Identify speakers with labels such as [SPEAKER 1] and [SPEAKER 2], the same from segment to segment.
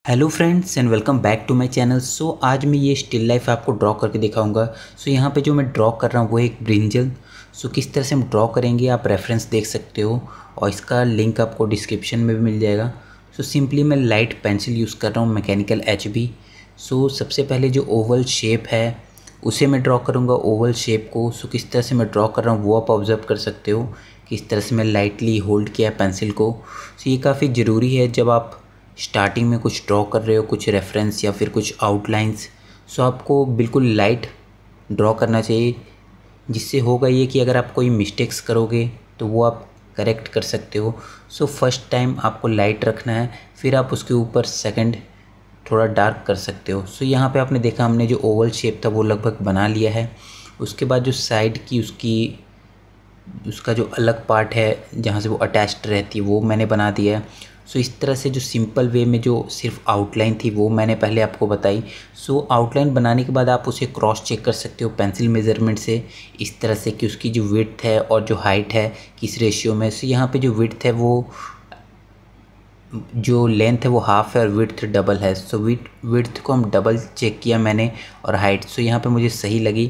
[SPEAKER 1] Hello friends and welcome back to my channel. आज मैं ये स्टिल लाइफ आपको ड्रॉ करके दिखाऊंगा। यहाँ पे जो मैं ड्रॉ कर रहा हूँ वो एक ब्रिंजल। किस तरह से हम ड्रॉ करेंगे आप रेफरेंस देख सकते हो और इसका लिंक आपको डिस्क्रिप्शन में भी मिल जाएगा। सिंपली मैं लाइट पेंसिल यूज़ कर रहा हूँ मैकेनिकल HB। सबसे पहले जो ओवल शेप है उसे मैं ड्रॉ करूँगा, ओवल शेप को। किस तरह से मैं ड्रॉ कर रहा हूँ वो आप ऑब्ज़र्व कर सकते हो, किस तरह से मैं लाइटली होल्ड किया पेंसिल को। ये काफ़ी ज़रूरी है जब आप स्टार्टिंग में कुछ ड्रॉ कर रहे हो, कुछ रेफरेंस या फिर कुछ आउटलाइंस। आपको बिल्कुल लाइट ड्रॉ करना चाहिए, जिससे होगा ये कि अगर आप कोई मिस्टेक्स करोगे तो वो आप करेक्ट कर सकते हो। फर्स्ट टाइम आपको लाइट रखना है, फिर आप उसके ऊपर सेकंड थोड़ा डार्क कर सकते हो। यहाँ पे आपने देखा हमने जो ओवल शेप था वो लगभग बना लिया है। उसके बाद जो साइड की उसका जो अलग पार्ट है जहाँ से वो अटैच्ड रहती है वो मैंने बना दिया है। इस तरह से जो सिंपल वे में जो सिर्फ आउटलाइन थी वो मैंने पहले आपको बताई। आउटलाइन बनाने के बाद आप उसे क्रॉस चेक कर सकते हो पेंसिल मेज़रमेंट से, इस तरह से कि उसकी जो विड्थ है और जो हाइट है किस रेशियो में। यहाँ पे जो विड्थ है वो, जो लेंथ है वो हाफ़ है और विड्थ डबल है। विड्थ को हम डबल चेक किया मैंने और हाइट यहाँ पे मुझे सही लगी।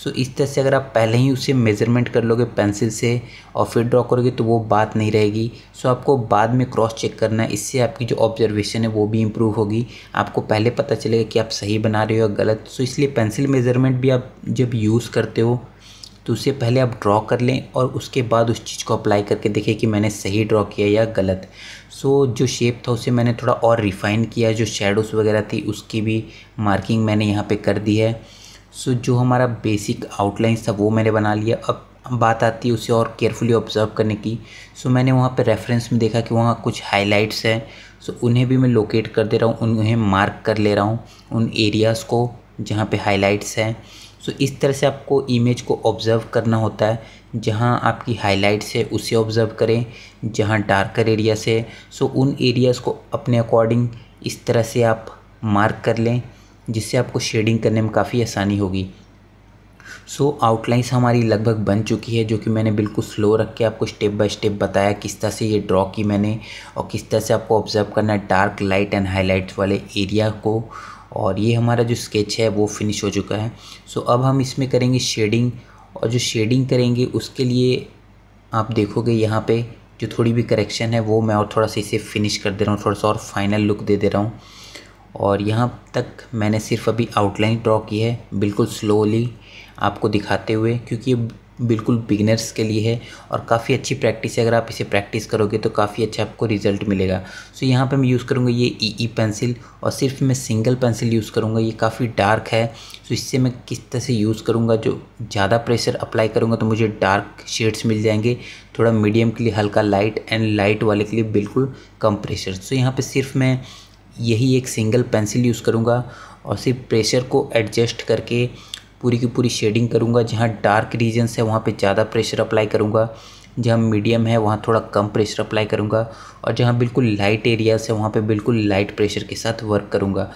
[SPEAKER 1] इस तरह से अगर आप पहले ही उसे मेज़रमेंट कर लोगे पेंसिल से और फिर ड्रॉ करोगे तो वो बात नहीं रहेगी। आपको बाद में क्रॉस चेक करना है, इससे आपकी जो ऑब्जर्वेशन है वो भी इम्प्रूव होगी। आपको पहले पता चलेगा कि आप सही बना रहे हो या गलत। इसलिए पेंसिल मेज़रमेंट भी आप जब यूज़ करते हो तो उससे पहले आप ड्रॉ कर लें और उसके बाद उस चीज़ को अप्लाई करके देखें कि मैंने सही ड्रॉ किया या गलत। जो शेप था उसे मैंने थोड़ा और रिफ़ाइन किया, जो शेडोज़ वगैरह थी उसकी भी मार्किंग मैंने यहाँ पे कर दी है। जो हमारा बेसिक आउटलाइंस था वो मैंने बना लिया। अब बात आती है उसे और केयरफुली ऑब्ज़र्व करने की। मैंने वहाँ पे रेफरेंस में देखा कि वहाँ कुछ हाइलाइट्स हैं। उन्हें भी मैं लोकेट कर दे रहा हूँ, उन्हें मार्क कर ले रहा हूँ, उन एरियाज़ को जहाँ पे हाइलाइट्स हैं। इस तरह से आपको इमेज को ऑब्ज़र्व करना होता है। जहाँ आपकी हाइलाइट्स है उसे ऑब्ज़र्व करें, जहाँ डार्कर एरियाज़ है उन एरियाज़ को अपने अकॉर्डिंग इस तरह से आप मार्क कर लें, जिससे आपको शेडिंग करने में काफ़ी आसानी होगी। आउटलाइंस हमारी लगभग बन चुकी है, जो कि मैंने बिल्कुल स्लो रख के आपको स्टेप बाय स्टेप बताया किस तरह से ये ड्रॉ की मैंने और किस तरह से आपको ऑब्ज़र्व करना है डार्क, लाइट एंड हाइलाइट्स वाले एरिया को। और ये हमारा जो स्केच है वो फिनिश हो चुका है। अब हम इसमें करेंगे शेडिंग, और जो शेडिंग करेंगे उसके लिए आप देखोगे यहाँ पे जो थोड़ी भी करेक्शन है वो मैं और थोड़ा सा इसे फिनिश कर दे रहा हूँ, थोड़ा सा और फाइनल लुक दे दे रहा हूँ। और यहाँ तक मैंने सिर्फ अभी आउटलाइन ड्रॉ की है, बिल्कुल स्लोली आपको दिखाते हुए, क्योंकि ये बिल्कुल बिगिनर्स के लिए है और काफ़ी अच्छी प्रैक्टिस है। अगर आप इसे प्रैक्टिस करोगे तो काफ़ी अच्छा आपको रिजल्ट मिलेगा। यहाँ पे मैं यूज़ करूँगा ये EE पेंसिल, और सिर्फ मैं सिंगल पेंसिल यूज़ करूँगा। ये काफ़ी डार्क है, इससे मैं किस तरह से यूज़ करूँगा, जो ज़्यादा प्रेशर अप्लाई करूँगा तो मुझे डार्क शेड्स मिल जाएंगे, थोड़ा मीडियम के लिए हल्का लाइट एंड लाइट वाले के लिए बिल्कुल कम प्रेशर। यहाँ पर सिर्फ मैं यही एक सिंगल पेंसिल यूज़ करूँगा और सिर्फ प्रेशर को एडजस्ट करके पूरी की पूरी शेडिंग करूँगा। जहाँ डार्क रीजन्स है वहाँ पे ज़्यादा प्रेशर अप्लाई करूँगा, जहाँ मीडियम है वहाँ थोड़ा कम प्रेशर अप्लाई करूँगा, और जहाँ बिल्कुल लाइट एरियाज़ है वहाँ पे बिल्कुल लाइट प्रेशर के साथ वर्क करूँगा।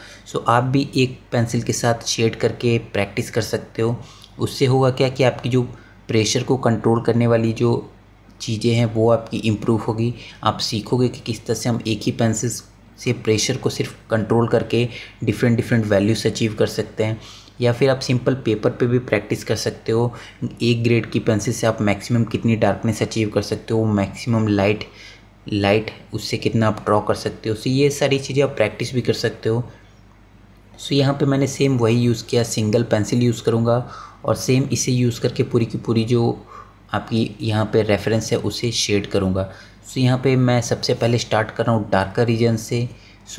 [SPEAKER 1] आप भी एक पेंसिल के साथ शेड करके प्रैक्टिस कर सकते हो। उससे होगा क्या कि आपकी जो प्रेशर को कंट्रोल करने वाली जो चीज़ें हैं वो आपकी इम्प्रूव होगी। आप सीखोगे कि किस तरह से हम एक ही पेंसिल से प्रेशर को सिर्फ कंट्रोल करके डिफरेंट वैल्यूज अचीव कर सकते हैं। या फिर आप सिंपल पेपर पे भी प्रैक्टिस कर सकते हो। एक ग्रेड की पेंसिल से आप मैक्सिमम कितनी डार्कनेस अचीव कर सकते हो, मैक्सिमम लाइट उससे कितना आप ड्रॉ कर सकते हो। ये सारी चीज़ें आप प्रैक्टिस भी कर सकते हो। यहाँ पे मैंने सेम वही यूज़ किया, सिंगल पेंसिल यूज़ करूँगा और सेम इसे यूज़ करके पूरी की पूरी जो आपकी यहाँ पे रेफरेंस है उसे शेड करूँगा। यहाँ पे मैं सबसे पहले स्टार्ट कर रहा हूँ डार्कर रीजन से।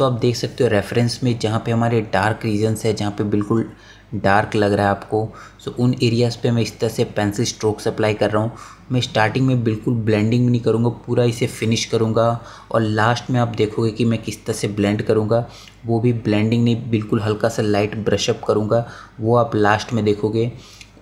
[SPEAKER 1] आप देख सकते हो रेफरेंस में जहाँ पे हमारे डार्क रीजन्स है, जहाँ पे बिल्कुल डार्क लग रहा है आपको, उन एरियाज़ पे मैं इस तरह से पेंसिल स्ट्रोक्स अप्लाई कर रहा हूँ। मैं स्टार्टिंग में बिल्कुल ब्लेंडिंग नहीं करूँगा, पूरा इसे फिनिश करूँगा और लास्ट में आप देखोगे कि मैं किस तरह से ब्लेंड करूँगा। वो भी ब्लेंडिंग नहीं, बिल्कुल हल्का सा लाइट ब्रशअप करूँगा, वो आप लास्ट में देखोगे।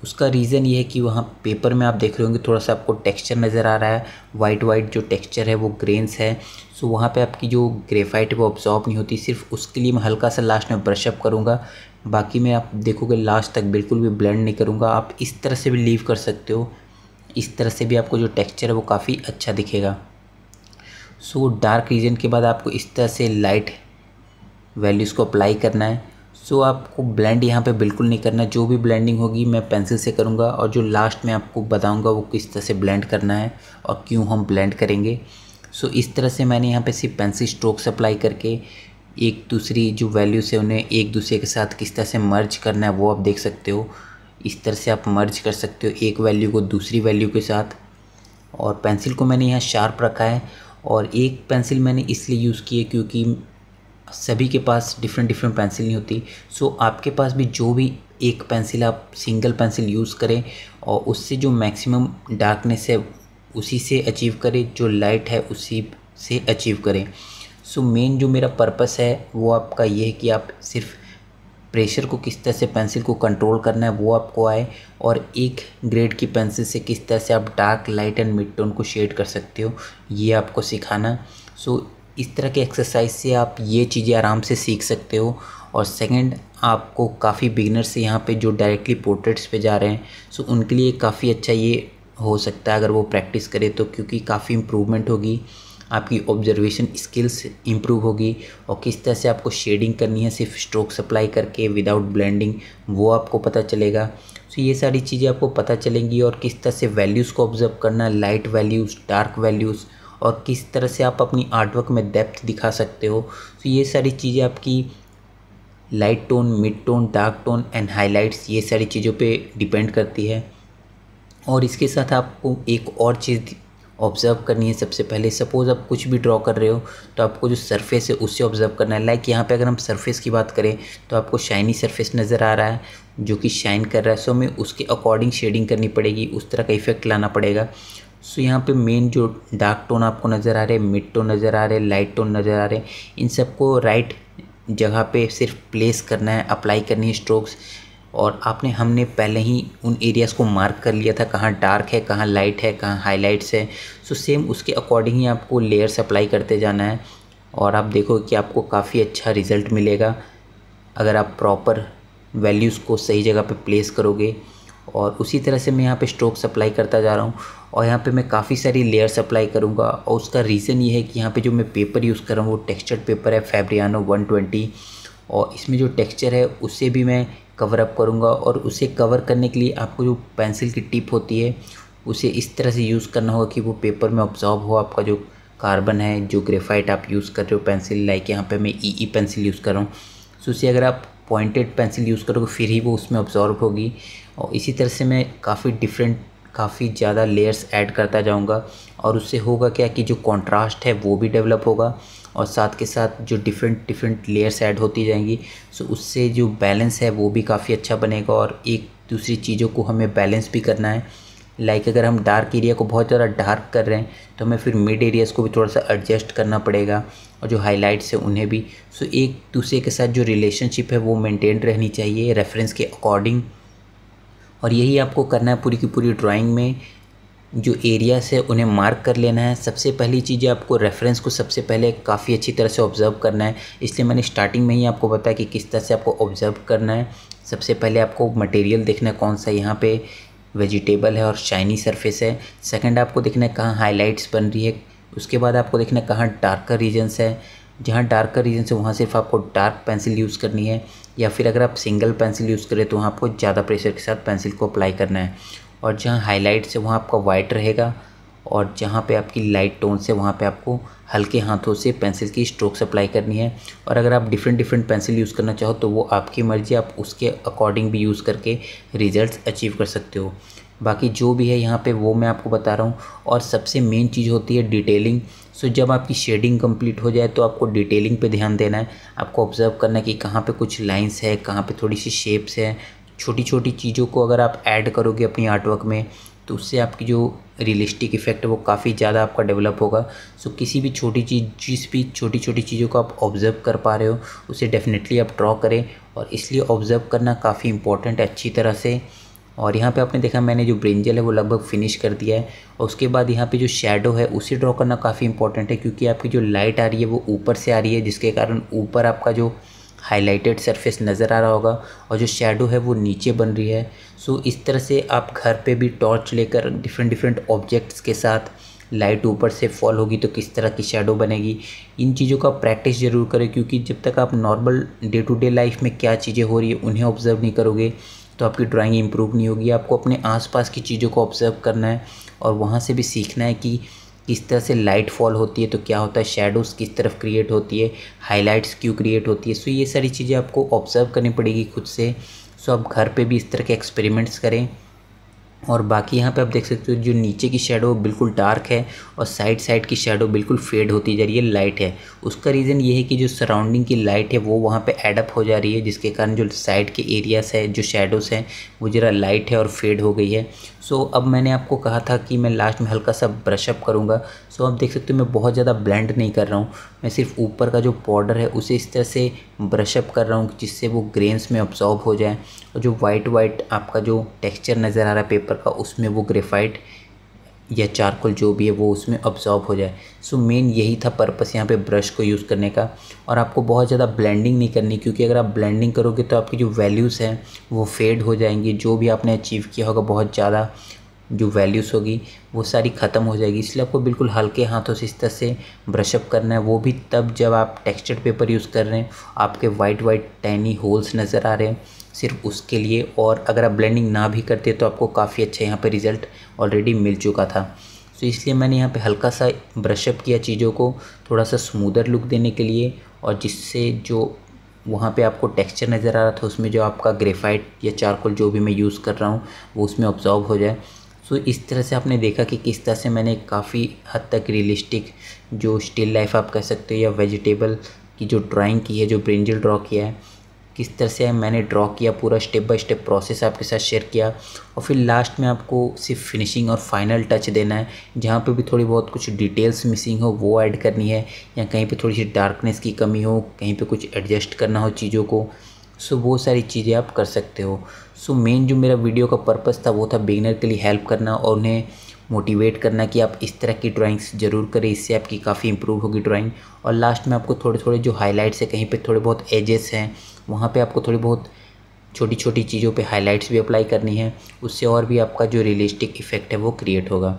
[SPEAKER 1] उसका रीज़न ये है कि वहाँ पेपर में आप देख रहे होंगे थोड़ा सा आपको टेक्सचर नज़र आ रहा है, वाइट जो टेक्सचर है वो ग्रेन्स है। वहाँ पे आपकी जो ग्रेफाइट है वो ऑब्जॉर्ब नहीं होती, सिर्फ उसके लिए मैं हल्का सा लास्ट में ब्रशअप करूँगा। बाकी में आप देखोगे लास्ट तक बिल्कुल भी ब्लेंड नहीं करूँगा। आप इस तरह से भी लीव कर सकते हो, इस तरह से भी आपको जो टेक्सचर है वो काफ़ी अच्छा दिखेगा। डार्क रीजन के बाद आपको इस तरह से लाइट वैल्यूज़ को अप्लाई करना है। सो आपको ब्लेंड यहाँ पे बिल्कुल नहीं करना, जो भी ब्लेंडिंग होगी मैं पेंसिल से करूँगा और जो लास्ट में आपको बताऊँगा वो किस तरह से ब्लेंड करना है और क्यों हम ब्लेंड करेंगे। सो इस तरह से मैंने यहाँ पे सिर्फ पेंसिल स्ट्रोक्स अप्लाई करके एक दूसरी जो वैल्यूज़ है उन्हें एक दूसरे के साथ किस तरह से मर्ज करना है वो आप देख सकते हो। इस तरह से आप मर्ज कर सकते हो एक वैल्यू को दूसरी वैल्यू के साथ। और पेंसिल को मैंने यहाँ शार्प रखा है और एक पेंसिल मैंने इसलिए यूज़ की है क्योंकि सभी के पास डिफरेंट पेंसिल नहीं होती। सो आपके पास भी जो भी एक पेंसिल आप सिंगल पेंसिल यूज़ करें और उससे जो मैक्सिमम डार्कनेस है उसी से अचीव करें, जो लाइट है उसी से अचीव करें। सो मेन जो मेरा पर्पस है वो आपका ये है कि आप सिर्फ प्रेशर को किस तरह से पेंसिल को कंट्रोल करना है वो आपको आए और एक ग्रेड की पेंसिल से किस तरह से आप dark, light and mid tone को शेड कर सकते हो ये आपको सिखाना। सो इस तरह के एक्सरसाइज से आप ये चीज़ें आराम से सीख सकते हो। और सेकंड, आपको काफ़ी बिगिनर्स से यहाँ पे जो डायरेक्टली पोर्ट्रेट्स पे जा रहे हैं सो उनके लिए काफ़ी अच्छा ये हो सकता है अगर वो प्रैक्टिस करें तो, क्योंकि काफ़ी इम्प्रूवमेंट होगी, आपकी ऑब्जर्वेशन स्किल्स इम्प्रूव होगी और किस तरह से आपको शेडिंग करनी है सिर्फ स्ट्रोक्स अप्लाई करके विदाउट ब्लेंडिंग वो आपको पता चलेगा। सो ये सारी चीज़ें आपको पता चलेंगी और किस तरह से वैल्यूज़ को ऑब्जर्व करना, लाइट वैल्यूज़, डार्क वैल्यूज़ और किस तरह से आप अपनी आर्टवर्क में डेप्थ दिखा सकते हो। सो ये सारी चीज़ें आपकी light tone, mid tone, dark tone and highlights ये सारी चीज़ों पे डिपेंड करती है। और इसके साथ आपको एक और चीज़ ऑब्ज़र्व करनी है। सबसे पहले सपोज़ आप कुछ भी ड्रॉ कर रहे हो तो आपको जो सरफेस है उससे ऑब्ज़र्व करना है। लाइक यहाँ पे अगर हम सरफेस की बात करें तो आपको शाइनी सरफेस नज़र आ रहा है जो कि शाइन कर रहा है। सो हमें उसके अकॉर्डिंग शेडिंग करनी पड़ेगी, उस तरह का इफेक्ट लाना पड़ेगा। सो यहाँ पे मेन जो डार्क टोन आपको नज़र आ रहे हैं, मिड टोन नज़र आ रहे हैं, लाइट टोन नज़र आ रहे हैं, इन सबको राइट जगह पे सिर्फ प्लेस करना है, अप्लाई करनी है स्ट्रोक्स। और हमने पहले ही उन एरियाज़ को मार्क कर लिया था कहाँ डार्क है, कहाँ लाइट है, कहाँ हाइलाइट्स है। सो सेम उसके अकॉर्डिंग ही आपको लेयर्स अप्लाई करते जाना है और आप देखो कि आपको काफ़ी अच्छा रिज़ल्ट मिलेगा अगर आप प्रॉपर वैल्यूज़ को सही जगह पे प्लेस करोगे। और उसी तरह से मैं यहाँ पे स्ट्रोक्स अप्लाई करता जा रहा हूँ और यहाँ पे मैं काफ़ी सारी लेयर्स अप्लाई करूँगा। और उसका रीज़न ये है कि यहाँ पे जो मैं पेपर यूज़ कर रहा हूँ वो टेक्सचर्ड पेपर है फैब्रियानो 120 और इसमें जो टेक्सचर है उससे भी मैं कवर अप करूँगा। और उसे कवर करने के लिए आपको जो पेंसिल की टिप होती है उसे इस तरह से यूज़ करना होगा कि वो पेपर में ऑब्जॉर्ब हो। आपका जो कार्बन है, जो ग्रेफाइट आप यूज़ कर रहे हो पेंसिल, लाइक यहाँ पे मैं ई पेंसिल यूज़ कर रहा हूँ, सो उसे अगर आप पॉइंटेड पेंसिल यूज़ करोगे फिर ही वो उसमें ऑब्जॉर्ब होगी। और इसी तरह से मैं काफ़ी ज़्यादा लेयर्स ऐड करता जाऊँगा और उससे होगा क्या कि जो कॉन्ट्रास्ट है वो भी डेवलप होगा और साथ के साथ जो डिफरेंट लेयर्स ऐड होती जाएंगी सो उससे जो बैलेंस है वो भी काफ़ी अच्छा बनेगा। और एक दूसरी चीज़ों को हमें बैलेंस भी करना है। लाइक अगर हम डार्क एरिया को बहुत ज़्यादा डार्क कर रहे हैं तो हमें फिर मिड एरियाज़ को भी थोड़ा सा एडजस्ट करना पड़ेगा और जो हाइलाइट्स है उन्हें भी। सो एक दूसरे के साथ जो रिलेशनशिप है वो मेंटेन रहनी चाहिए रेफरेंस के अकॉर्डिंग। और यही आपको करना है पूरी की पूरी ड्राइंग में। जो एरियाज़ है उन्हें मार्क कर लेना है। सबसे पहली चीज़ आपको रेफरेंस को सबसे पहले काफ़ी अच्छी तरह से ऑब्ज़र्व करना है, इसलिए मैंने स्टार्टिंग में ही आपको बताया कि किस तरह से आपको ऑब्ज़र्व करना है। सबसे पहले आपको मटेरियल देखना है कौन सा यहाँ पे वेजिटेबल है और शाइनी सरफेस है। सेकंड आपको देखना है कहाँ हाइलाइट्स बन रही है। उसके बाद आपको देखना है कहाँ डार्कर रीजन्स है। जहाँ डार्कर रीजन्स है वहाँ सिर्फ आपको डार्क पेंसिल यूज़ करनी है, या फिर अगर आप सिंगल पेंसिल यूज़ करें तो वहाँ आपको ज़्यादा प्रेशर के साथ पेंसिल को अप्लाई करना है। और जहाँ हाइलाइट्स है वहाँ आपका वाइट रहेगा और जहाँ पे आपकी लाइट टोन्स है वहाँ पे आपको हल्के हाथों से पेंसिल की स्ट्रोक्स अप्लाई करनी है। और अगर आप डिफरेंट पेंसिल यूज़ करना चाहो तो वो आपकी मर्ज़ी, आप उसके अकॉर्डिंग भी यूज़ करके रिजल्ट्स अचीव कर सकते हो। बाकी जो भी है यहाँ पे वो मैं आपको बता रहा हूँ। और सबसे मेन चीज़ होती है डिटेलिंग। सो जब आपकी शेडिंग कंप्लीट हो जाए तो आपको डिटेलिंग पे ध्यान देना है। आपको ऑब्जर्व करना है कि कहाँ पे कुछ लाइंस है, कहाँ पे थोड़ी सी शेप्स है। छोटी छोटी चीज़ों को अगर आप ऐड करोगे अपनी आर्टवर्क में तो उससे आपकी जो रियलिस्टिक इफेक्ट है वो काफ़ी ज़्यादा आपका डेवलप होगा। सो किसी भी छोटी चीज़, जिस भी छोटी छोटी चीज़ों को आप ऑब्ज़र्व कर पा रहे हो उसे डेफिनेटली आप ड्रॉ करें। और इसलिए ऑब्ज़र्व करना काफ़ी इंपॉर्टेंट है अच्छी तरह से। और यहाँ पे आपने देखा मैंने जो ब्रिंजल है वो लगभग फिनिश कर दिया है। और उसके बाद यहाँ पे जो शैडो है उसे ड्रॉ करना काफ़ी इंपॉर्टेंट है, क्योंकि आपकी जो लाइट आ रही है वो ऊपर से आ रही है, जिसके कारण ऊपर आपका जो हाइलाइटेड सरफेस नज़र आ रहा होगा और जो शैडो है वो नीचे बन रही है। सो इस तरह से आप घर पे भी टॉर्च लेकर डिफरेंट ऑब्जेक्ट्स के साथ लाइट ऊपर से फॉल होगी तो किस तरह की शेडो बनेगी। इन चीज़ों का प्रैक्टिस ज़रूर करें, क्योंकि जब तक आप normal day to day life में क्या चीज़ें हो रही है उन्हें ऑब्ज़र्व नहीं करोगे तो आपकी ड्राइंग इंप्रूव नहीं होगी। आपको अपने आसपास की चीज़ों को ऑब्ज़र्व करना है और वहाँ से भी सीखना है कि किस तरह से लाइट फॉल होती है तो क्या होता है, शेडोज़ किस तरफ क्रिएट होती है, हाइलाइट्स क्यों क्रिएट होती है। सो ये सारी चीज़ें आपको ऑब्ज़र्व करनी पड़ेगी खुद से। सो आप घर पे भी इस तरह के एक्सपेरिमेंट्स करें। और बाकी यहाँ पे आप देख सकते हो जो नीचे की शेडो बिल्कुल डार्क है और साइड की शेडो बिल्कुल फेड होती जा रही है, लाइट है। उसका रीज़न ये है कि जो सराउंडिंग की लाइट है वो वहाँ पे एडअप हो जा रही है, जिसके कारण जो साइड के एरियाज़ है, जो शेडोज़ हैं, वो ज़रा लाइट है और फेड हो गई है। सो अब मैंने आपको कहा था कि मैं लास्ट में हल्का सा ब्रशअप करूँगा। सो आप देख सकते हो मैं बहुत ज़्यादा ब्लेंड नहीं कर रहा हूँ, मैं सिर्फ ऊपर का जो बॉर्डर है उसे इस तरह से ब्रशअप कर रहा हूँ जिससे वो ग्रेन्स में अब्जॉर्ब हो जाए और जो वाइट आपका जो टेक्सचर नज़र आ रहा है पेपर का उसमें वो ग्रेफाइट या चारकोल जो भी है वो उसमें अब्जॉर्ब हो जाए। सो मेन यही था पर्पस यहाँ पे ब्रश को यूज़ करने का। और आपको बहुत ज़्यादा ब्लेंडिंग नहीं करनी, क्योंकि अगर आप ब्लेंडिंग करोगे तो आपकी जो वैल्यूज़ हैं वो फेड हो जाएंगी। जो भी आपने अचीव किया होगा बहुत ज़्यादा जो वैल्यूज़ होगी वो सारी ख़त्म हो जाएगी। इसलिए आपको बिल्कुल हल्के हाथों से इस तरह से ब्रशअप करना है, वो भी तब जब आप टेक्सचर्ड पेपर यूज़ कर रहे हैं, आपके वाइट टैनी होल्स नज़र आ रहे हैं, सिर्फ उसके लिए। और अगर आप ब्लेंडिंग ना भी करते तो आपको काफ़ी अच्छा यहाँ पे रिज़ल्ट ऑलरेडी मिल चुका था। सो इसलिए मैंने यहाँ पे हल्का सा ब्रशअप किया चीज़ों को थोड़ा सा स्मूदर लुक देने के लिए, और जिससे जो वहाँ पे आपको टेक्सचर नज़र आ रहा था उसमें जो आपका ग्रेफाइट या चारकोल जो भी मैं यूज़ कर रहा हूँ वो उसमें ऑब्जॉर्ब हो जाए। सो इस तरह से आपने देखा कि किस तरह से मैंने काफ़ी हद तक रियलिस्टिक जो स्टिल लाइफ आप कह सकते हो या वेजिटेबल की जो ड्राइंग की है, जो ब्रिंजल ड्रॉ किया है, किस तरह से मैंने ड्रॉ किया, पूरा स्टेप बाय स्टेप प्रोसेस आपके साथ शेयर किया। और फिर लास्ट में आपको सिर्फ फिनिशिंग और फाइनल टच देना है, जहाँ पे भी थोड़ी बहुत कुछ डिटेल्स मिसिंग हो वो ऐड करनी है, या कहीं पे थोड़ी सी डार्कनेस की कमी हो, कहीं पे कुछ एडजस्ट करना हो चीज़ों को। सो वो सारी चीज़ें आप कर सकते हो। सो मेन जो मेरा वीडियो का पर्पस था वो था बिगिनर के लिए हेल्प करना और उन्हें मोटिवेट करना कि आप इस तरह की ड्राइंग्स ज़रूर करें, इससे आपकी काफ़ी इंप्रूव होगी ड्राइंग। और लास्ट में आपको थोड़े थोड़े जो हाइलाइट्स है, कहीं पे थोड़े बहुत एजेस हैं, वहाँ पे आपको थोड़ी बहुत छोटी छोटी चीज़ों पे हाइलाइट्स भी अप्लाई करनी है, उससे और भी आपका जो रियलिस्टिक इफ़ेक्ट है वो क्रिएट होगा।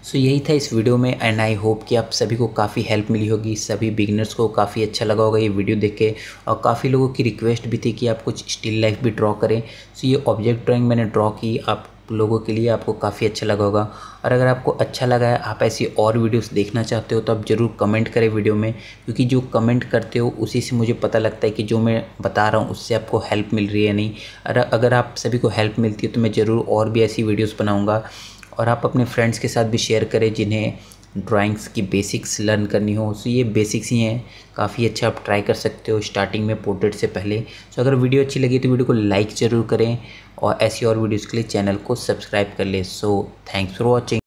[SPEAKER 1] सो यही था इस वीडियो में, एंड आई होप कि आप सभी को काफ़ी हेल्प मिली होगी, सभी बिगिनर्स को काफ़ी अच्छा लगा होगा ये वीडियो देख के। और काफ़ी लोगों की रिक्वेस्ट भी थी कि आप कुछ स्टिल लाइफ भी ड्रॉ करें। सो ये ऑब्जेक्ट ड्राइंग मैंने ड्रॉ की आप लोगों के लिए, आपको काफ़ी अच्छा लगा होगा। और अगर आपको अच्छा लगा है, आप ऐसी और वीडियोस देखना चाहते हो तो आप ज़रूर कमेंट करें वीडियो में, क्योंकि जो कमेंट करते हो उसी से मुझे पता लगता है कि जो मैं बता रहा हूँ उससे आपको हेल्प मिल रही है नहीं। अगर आप सभी को हेल्प मिलती है तो मैं ज़रूर और भी ऐसी वीडियोज़ बनाऊँगा। और आप अपने फ्रेंड्स के साथ भी शेयर करें जिन्हें ड्राइंग्स की बेसिक्स लर्न करनी हो। सो ये बेसिक्स ही हैं, काफ़ी अच्छा आप ट्राई कर सकते हो स्टार्टिंग में पोर्ट्रेट से पहले। सो अगर वीडियो अच्छी लगी तो वीडियो को लाइक ज़रूर करें और ऐसी और वीडियोज़ के लिए चैनल को सब्सक्राइब कर लें। So thanks for watching.